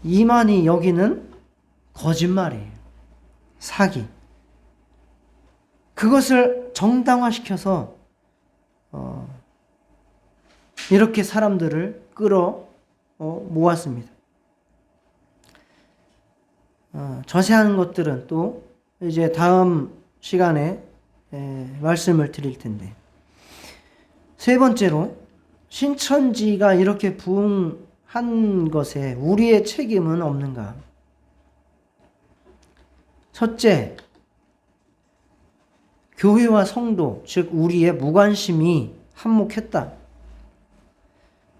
이만희 여기는 거짓말이에요. 사기. 그것을 정당화시켜서 이렇게 사람들을 끌어 모았습니다. 자세한 것들은 또 이제 다음 시간에 말씀을 드릴 텐데, 세 번째로 신천지가 이렇게 부흥한 것에 우리의 책임은 없는가? 첫째, 교회와 성도, 즉 우리의 무관심이 한몫했다.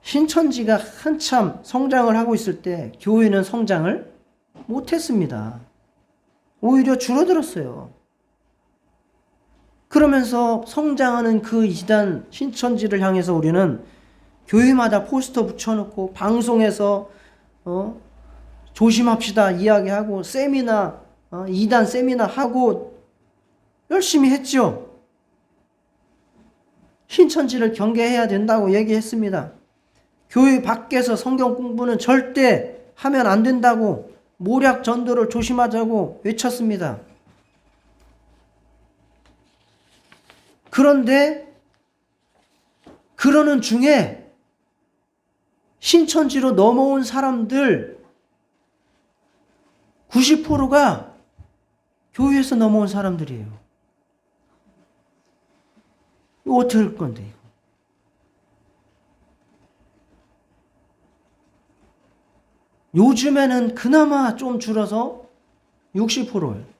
신천지가 한참 성장을 하고 있을 때 교회는 성장을 못했습니다. 오히려 줄어들었어요. 그러면서 성장하는 그 이단 신천지를 향해서 우리는 교회마다 포스터 붙여놓고 방송에서 조심합시다 이야기하고 세미나 이단 세미나 하고 열심히 했죠. 신천지를 경계해야 된다고 얘기했습니다. 교회 밖에서 성경 공부는 절대 하면 안 된다고 모략 전도를 조심하자고 외쳤습니다. 그런데 그러는 중에 신천지로 넘어온 사람들 90%가 교회에서 넘어온 사람들이에요. 이거 어떻게 할 건데 이거? 요즘에는 그나마 좀 줄어서 60%예요.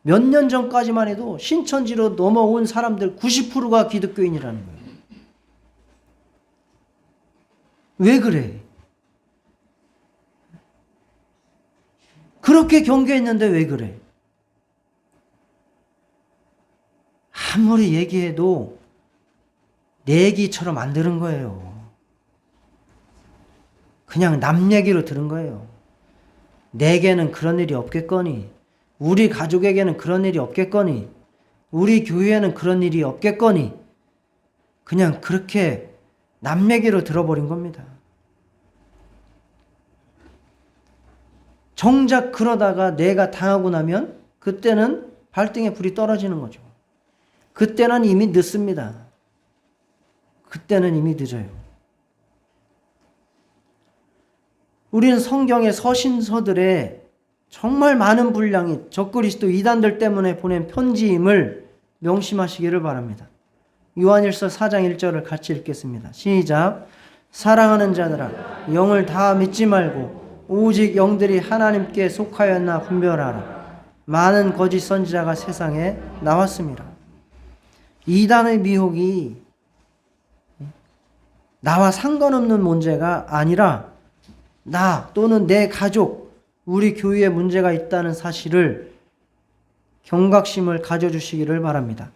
몇 년 전까지만 해도 신천지로 넘어온 사람들 90%가 기독교인이라는 거예요. 왜 그래? 그렇게 경계했는데 왜 그래? 아무리 얘기해도 내 얘기처럼 안 들은 거예요. 그냥 남 얘기로 들은 거예요. 내게는 그런 일이 없겠거니, 우리 가족에게는 그런 일이 없겠거니, 우리 교회에는 그런 일이 없겠거니, 그냥 그렇게 남 얘기로 들어버린 겁니다. 정작 그러다가 내가 당하고 나면 그때는 발등에 불이 떨어지는 거죠. 그때는 이미 늦습니다. 그때는 이미 늦어요. 우리는 성경의 서신서들의 정말 많은 분량이 적그리스도 이단들 때문에 보낸 편지임을 명심하시기를 바랍니다. 요한일서 4장 1절을 같이 읽겠습니다. 시작. 사랑하는 자들아, 영을 다 믿지 말고 오직 영들이 하나님께 속하였나 분별하라. 많은 거짓 선지자가 세상에 나왔습니다. 이단의 미혹이 나와 상관없는 문제가 아니라 나 또는 내 가족, 우리 교회에 문제가 있다는 사실을 경각심을 가져주시기를 바랍니다.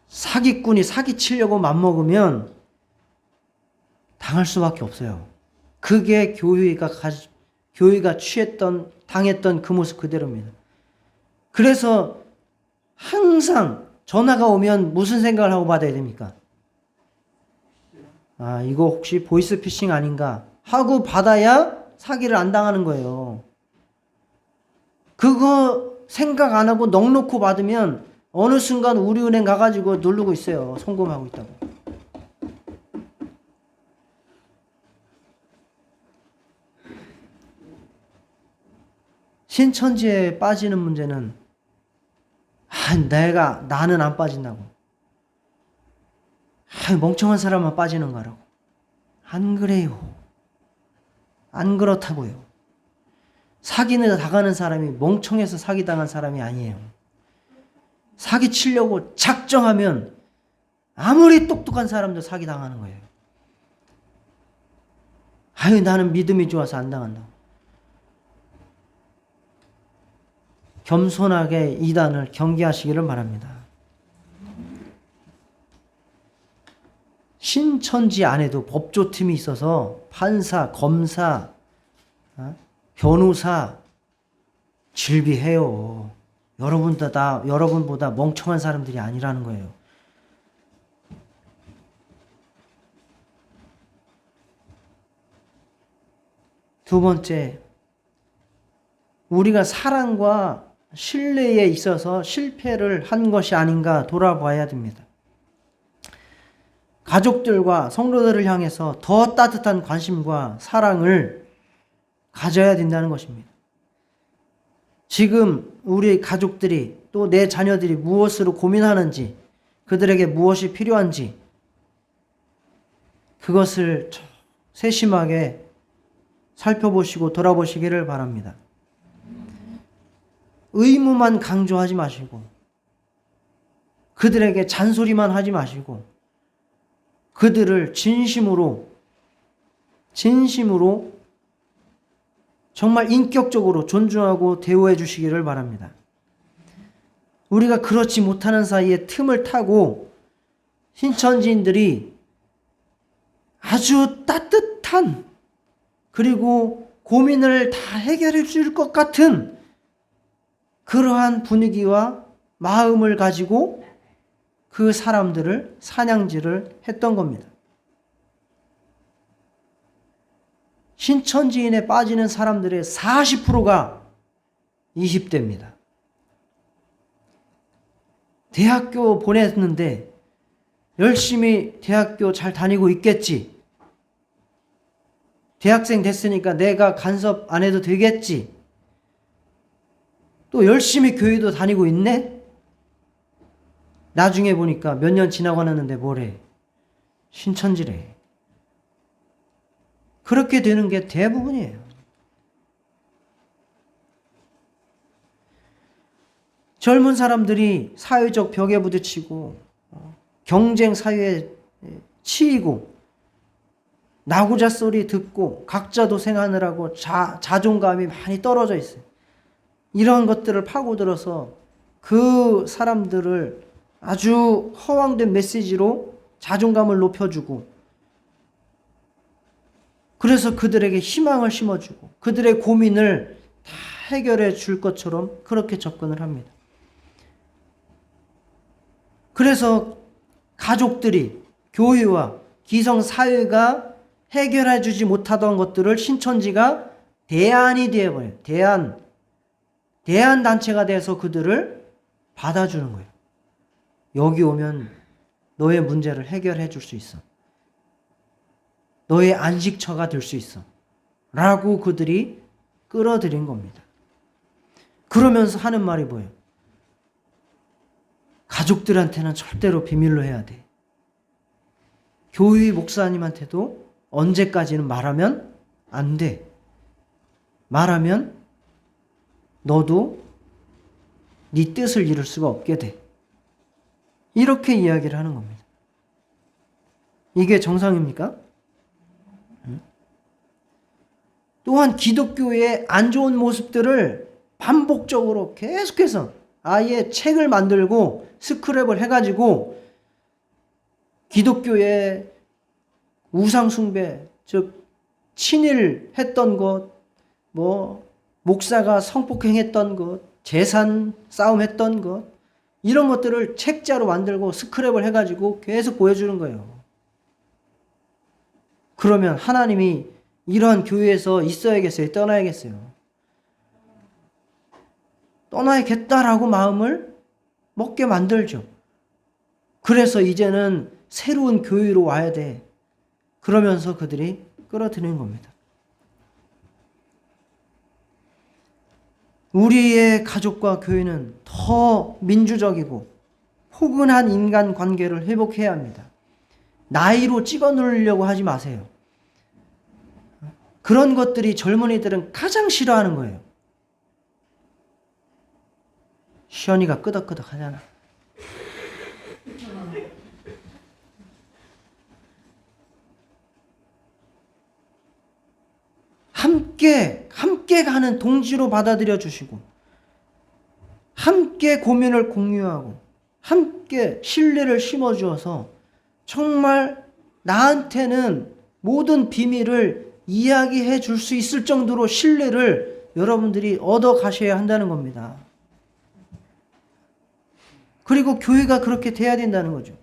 사기꾼이 사기치려고 맘먹으면 당할 수밖에 없어요. 그게 교회가 당했던 그 모습 그대로입니다. 그래서 항상 전화가 오면 무슨 생각을 하고 받아야 됩니까? 아, 이거 혹시 보이스피싱 아닌가 하고 받아야 사기를 안 당하는 거예요. 그거 생각 안 하고 넋놓고 받으면 어느 순간 우리은행 가가지고 누르고 있어요. 송금하고 있다고. 신천지에 빠지는 문제는 나는 안 빠진다고. 멍청한 사람만 빠지는 거라고. 안 그래요. 안 그렇다고요. 사기는 당하는 사람이 멍청해서 사기당한 사람이 아니에요. 사기 치려고 작정하면 아무리 똑똑한 사람도 사기당하는 거예요. 나는 믿음이 좋아서 안 당한다고. 겸손하게 이단을 경계하시기를 바랍니다. 신천지 안에도 법조팀이 있어서 판사, 검사, 변호사 질비해요. 여러분보다 멍청한 사람들이 아니라는 거예요. 두 번째, 우리가 사랑과 신뢰에 있어서 실패를 한 것이 아닌가 돌아봐야 됩니다. 가족들과 성도들을 향해서 더 따뜻한 관심과 사랑을 가져야 된다는 것입니다. 지금 우리 가족들이 또 내 자녀들이 무엇으로 고민하는지, 그들에게 무엇이 필요한지 그것을 세심하게 살펴보시고 돌아보시기를 바랍니다. 의무만 강조하지 마시고 그들에게 잔소리만 하지 마시고 그들을 진심으로 정말 인격적으로 존중하고 대우해 주시기를 바랍니다. 우리가 그렇지 못하는 사이에 틈을 타고 신천지인들이 아주 따뜻한, 그리고 고민을 다 해결해 줄 것 같은 그러한 분위기와 마음을 가지고 그 사람들을 사냥질을 했던 겁니다. 신천지인에 빠지는 사람들의 40%가 20대입니다. 대학교 보냈는데 열심히 대학교 잘 다니고 있겠지. 대학생 됐으니까 내가 간섭 안 해도 되겠지. 또 열심히 교회도 다니고 있네? 나중에 보니까 몇 년 지나고 났는데 뭐래? 신천지래. 그렇게 되는 게 대부분이에요. 젊은 사람들이 사회적 벽에 부딪히고 경쟁 사회에 치이고 나고자 소리 듣고 각자 도생하느라고 자존감이 많이 떨어져 있어요. 이런 것들을 파고들어서 그 사람들을 아주 허황된 메시지로 자존감을 높여주고, 그래서 그들에게 희망을 심어주고 그들의 고민을 다 해결해 줄 것처럼 그렇게 접근을 합니다. 그래서 가족들이, 교회와 기성사회가 해결해 주지 못하던 것들을 신천지가 대안이 되어버려요. 대안단체가 돼서 그들을 받아주는 거예요. 여기 오면 너의 문제를 해결해 줄 수 있어. 너의 안식처가 될 수 있어. 라고 그들이 끌어들인 겁니다. 그러면서 하는 말이 뭐예요? 가족들한테는 절대로 비밀로 해야 돼. 교회 목사님한테도 언제까지는 말하면 안 돼. 말하면 너도 네 뜻을 이룰 수가 없게 돼. 이렇게 이야기를 하는 겁니다. 이게 정상입니까? 또한 기독교의 안 좋은 모습들을 반복적으로 계속해서 아예 책을 만들고 스크랩을 해가지고 기독교의 우상숭배, 즉 친일했던 것, 목사가 성폭행했던 것, 재산 싸움했던 것, 이런 것들을 책자로 만들고 스크랩을 해가지고 계속 보여주는 거예요. 그러면 하나님이 이러한 교회에서 있어야겠어요? 떠나야겠어요? 떠나야겠다라고 마음을 먹게 만들죠. 그래서 이제는 새로운 교회로 와야 돼. 그러면서 그들이 끌어들이는 겁니다. 우리의 가족과 교회는 더 민주적이고 포근한 인간관계를 회복해야 합니다. 나이로 찍어 누르려고 하지 마세요. 그런 것들이 젊은이들은 가장 싫어하는 거예요. 시연이가 끄덕끄덕 하잖아. 함께 가는 동지로 받아들여 주시고, 함께 고민을 공유하고, 함께 신뢰를 심어 주어서 정말 나한테는 모든 비밀을 이야기해 줄 수 있을 정도로 신뢰를 여러분들이 얻어 가셔야 한다는 겁니다. 그리고 교회가 그렇게 돼야 된다는 거죠.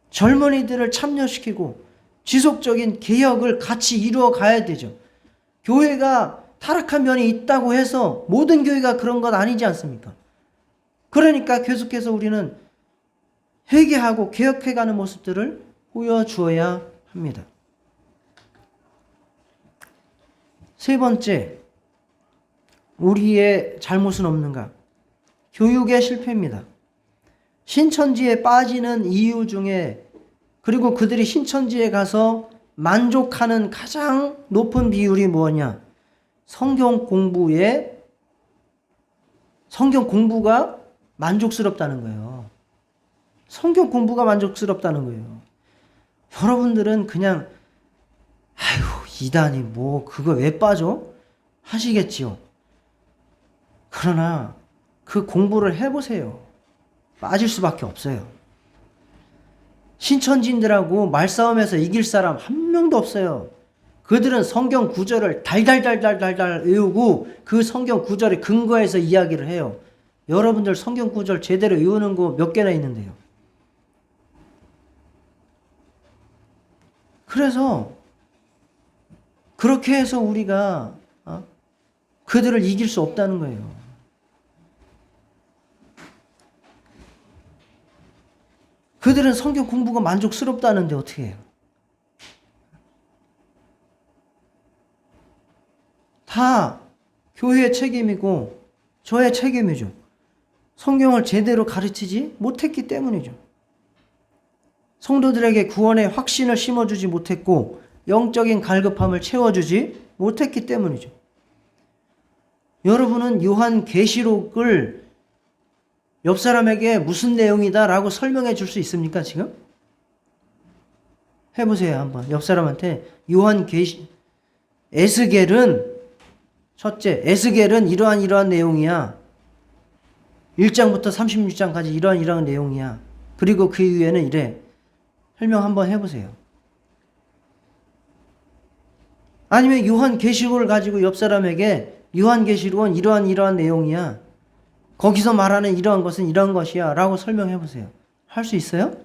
젊은이들을 참여시키고 지속적인 개혁을 같이 이루어 가야 되죠. 교회가 타락한 면이 있다고 해서 모든 교회가 그런 건 아니지 않습니까? 그러니까 계속해서 우리는 회개하고 개혁해가는 모습들을 보여주어야 합니다. 세 번째, 우리의 잘못은 없는가? 교육의 실패입니다. 신천지에 빠지는 이유 중에, 그리고 그들이 신천지에 가서 만족하는 가장 높은 비율이 뭐냐? 성경 공부가 만족스럽다는 거예요. 성경 공부가 만족스럽다는 거예요. 여러분들은 그냥 아휴 이단이 뭐 그거 왜 빠져? 하시겠지요. 그러나 그 공부를 해보세요. 빠질 수밖에 없어요. 신천지인들하고 말싸움에서 이길 사람 한 명도 없어요. 그들은 성경 구절을 달달달달달달 외우고 그 성경 구절에 근거해서 이야기를 해요. 여러분들 성경 구절 제대로 외우는 거 몇 개나 있는데요. 그래서 그렇게 해서 우리가 그들을 이길 수 없다는 거예요. 그들은 성경 공부가 만족스럽다는데 어떻게 해요? 다 교회의 책임이고 저의 책임이죠. 성경을 제대로 가르치지 못했기 때문이죠. 성도들에게 구원의 확신을 심어주지 못했고 영적인 갈급함을 채워주지 못했기 때문이죠. 여러분은 요한계시록을 옆 사람에게 무슨 내용이다 라고 설명해 줄 수 있습니까 지금? 해보세요 한번. 옆 사람한테 에스겔은 첫째, 에스겔은 이러한 내용이야. 1장부터 36장까지 이러한 내용이야. 그리고 그 이후에는 이래. 설명 한번 해보세요. 아니면 요한계시록을 가지고 옆 사람에게 요한계시록은 이러한 내용이야. 거기서 말하는 이러한 것은 이러한 것이야 라고 설명해보세요. 할 수 있어요?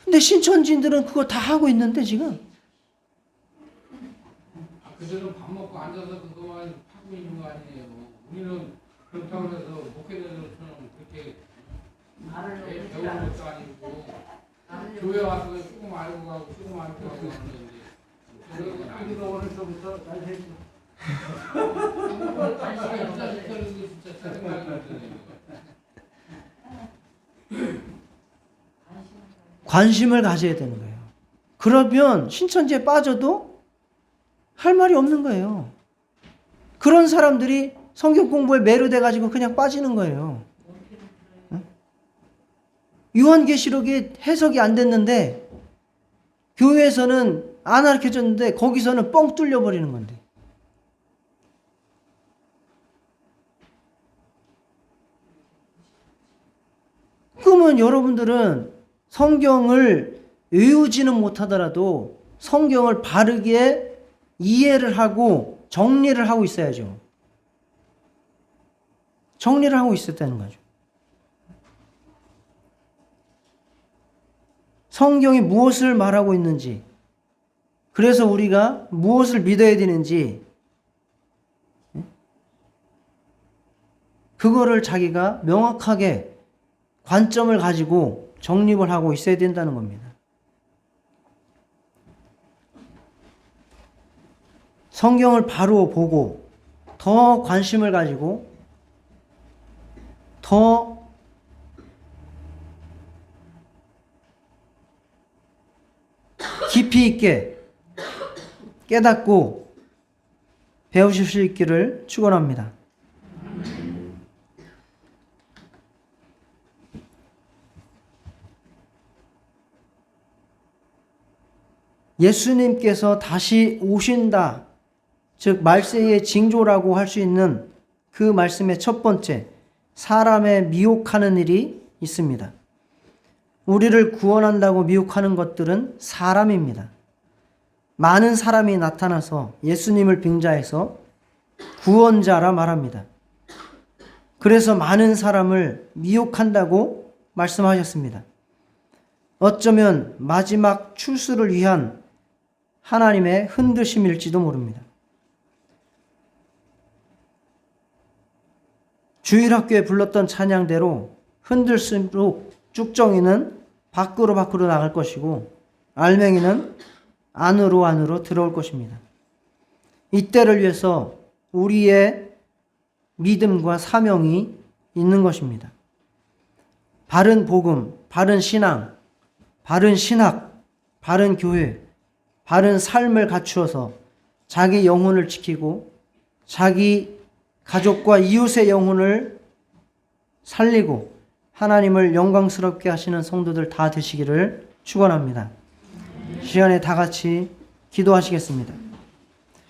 근데 신천지인들은 그거 다 하고 있는데 지금. 그들은 밥 먹고 앉아서 그거만 하고 있는 거 아니에요. 우리는 그렇다고 해서 목회자들처럼 그렇게 배우는 것도 아니고 교회 와서 조금 알고 가고 조금 알고 가고 하는데 그리고 나기도 어려서부터 잘 해줘. 진짜 짜증나게 들어요. 관심을 가져야 되는 거예요. 그러면 신천지에 빠져도 할 말이 없는 거예요. 그런 사람들이 성경 공부에 매료돼 가지고 그냥 빠지는 거예요. 요한계시록이 해석이 안 됐는데 교회에서는 안 가르쳐줬는데 거기서는 뻥 뚫려버리는 건데. 그러면 여러분들은 성경을 외우지는 못하더라도 성경을 바르게 이해를 하고 정리를 하고 있어야죠. 정리를 하고 있었다는 거죠. 성경이 무엇을 말하고 있는지, 그래서 우리가 무엇을 믿어야 되는지, 그거를 자기가 명확하게 관점을 가지고 정립을 하고 있어야 된다는 겁니다. 성경을 바로 보고 더 관심을 가지고 더 깊이 있게 깨닫고 배우실 수 있기를 축원합니다. 예수님께서 다시 오신다, 즉 말세의 징조라고 할 수 있는 그 말씀의 첫 번째, 사람의 미혹하는 일이 있습니다. 우리를 구원한다고 미혹하는 것들은 사람입니다. 많은 사람이 나타나서 예수님을 빙자해서 구원자라 말합니다. 그래서 많은 사람을 미혹한다고 말씀하셨습니다. 어쩌면 마지막 출수를 위한 하나님의 흔드심일지도 모릅니다. 주일학교에 불렀던 찬양대로 흔들수록 쭉정이는 밖으로 나갈 것이고 알맹이는 안으로 들어올 것입니다. 이때를 위해서 우리의 믿음과 사명이 있는 것입니다. 바른 복음, 바른 신앙, 바른 신학, 바른 교회, 바른 삶을 갖추어서 자기 영혼을 지키고 자기 가족과 이웃의 영혼을 살리고 하나님을 영광스럽게 하시는 성도들 다 되시기를 축원합니다. 시간에 다 같이 기도하시겠습니다.